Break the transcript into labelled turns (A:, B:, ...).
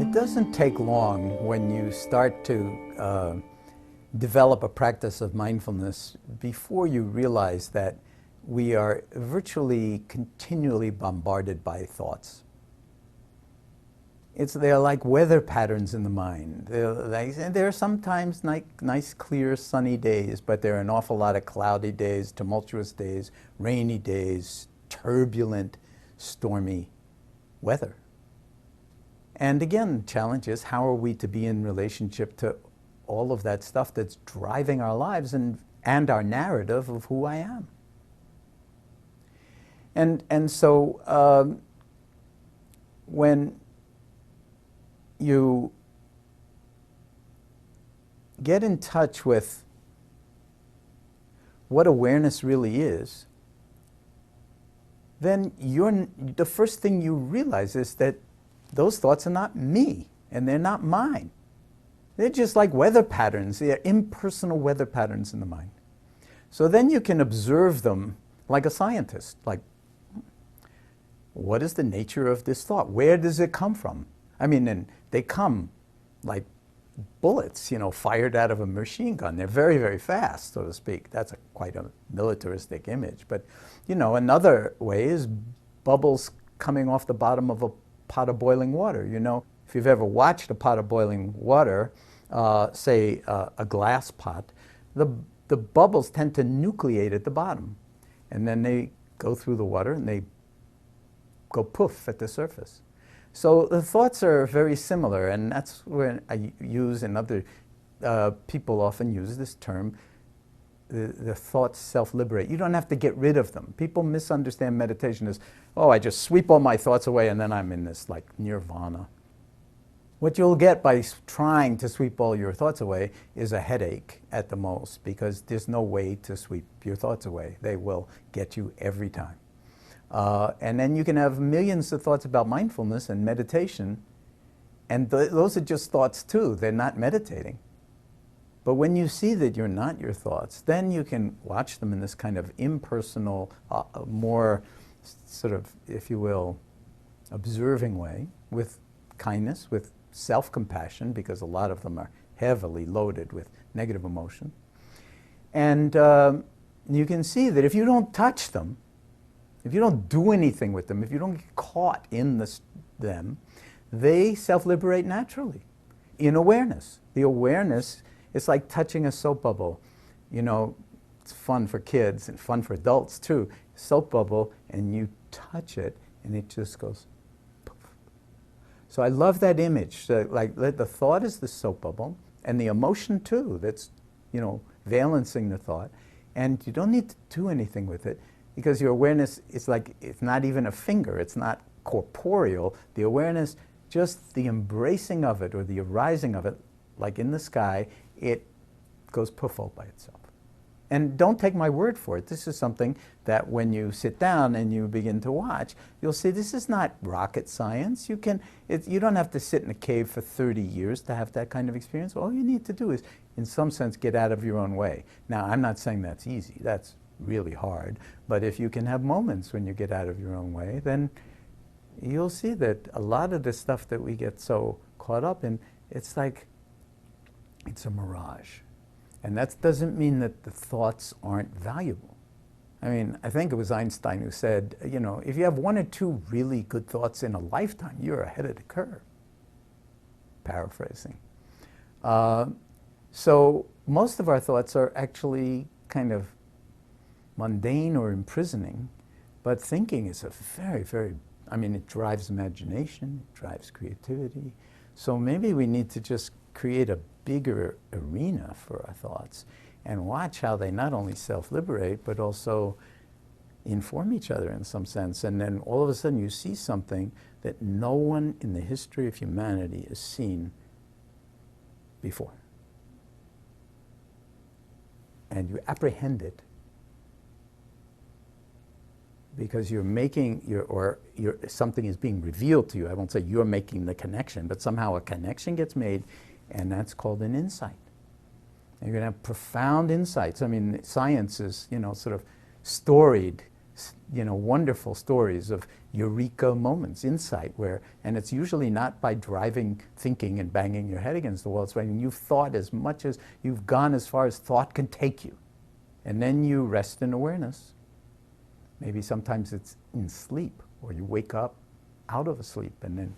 A: It doesn't take long when you start to develop a practice of mindfulness before you realize that we are virtually continually bombarded by thoughts. They're like weather patterns in the mind. There are sometimes nice, clear, sunny days, but there are an awful lot of cloudy days, tumultuous days, rainy days, turbulent, stormy weather. And again, the challenge is, how are we to be in relationship to all of that stuff that's driving our lives and our narrative of who I am? And so when you get in touch with what awareness really is, then the first thing you realize is that those thoughts are not me, and they're not mine. They're just like weather patterns. They're impersonal weather patterns in the mind. So then you can observe them like a scientist. Like, what is the nature of this thought? Where does it come from? I mean, and they come like bullets, fired out of a machine gun. They're very, very fast, so to speak. That's quite a militaristic image. But, another way is bubbles coming off the bottom of a pot of boiling water. If you've ever watched a pot of boiling water, say a glass pot, the bubbles tend to nucleate at the bottom. And then they go through the water and they go poof at the surface. So the thoughts are very similar, and that's where I use, and other people often use this term, the thoughts self-liberate. You don't have to get rid of them. People misunderstand meditation as, oh, I just sweep all my thoughts away and then I'm in this like nirvana. What you'll get by trying to sweep all your thoughts away is a headache at the most, because there's no way to sweep your thoughts away. They will get you every time. And then you can have millions of thoughts about mindfulness and meditation, and those are just thoughts too. They're not meditating. But when you see that you're not your thoughts, then you can watch them in this kind of impersonal, more sort of, if you will, observing way, with kindness, with self-compassion, because a lot of them are heavily loaded with negative emotion. And you can see that if you don't touch them, if you don't do anything with them, if you don't get caught in them, they self-liberate naturally in awareness. The awareness, it's like touching a soap bubble. It's fun for kids and fun for adults too. Soap bubble, and you touch it and it just goes poof. So I love that image. The thought is the soap bubble, and the emotion too, that's valencing the thought. And you don't need to do anything with it, because your awareness is like, it's not even a finger, it's not corporeal. The awareness, just the embracing of it or the arising of it, like in the sky, it goes poof all by itself. And don't take my word for it. This is something that when you sit down and you begin to watch, you'll see this is not rocket science. You don't have to sit in a cave for 30 years to have that kind of experience. All you need to do is, in some sense, get out of your own way. Now, I'm not saying that's easy. That's really hard. But if you can have moments when you get out of your own way, then you'll see that a lot of the stuff that we get so caught up in, it's like, it's a mirage. And that doesn't mean that the thoughts aren't valuable. I mean, I think it was Einstein who said, if you have one or two really good thoughts in a lifetime, you're ahead of the curve. Paraphrasing. So most of our thoughts are actually kind of mundane or imprisoning, but thinking is a very, very, it drives imagination, it drives creativity. So maybe we need to just create a bigger arena for our thoughts and watch how they not only self-liberate, but also inform each other in some sense. And then all of a sudden you see something that no one in the history of humanity has seen before. And you apprehend it because something is being revealed to you. I won't say you're making the connection, but somehow a connection gets made, and that's called an insight. And you're going to have profound insights. Science is, sort of storied wonderful stories of eureka moments, insight, and it's usually not by driving thinking and banging your head against the wall. It's when you've thought as much as you've gone as far as thought can take you. And then you rest in awareness. Maybe sometimes it's in sleep, or you wake up out of a sleep and then,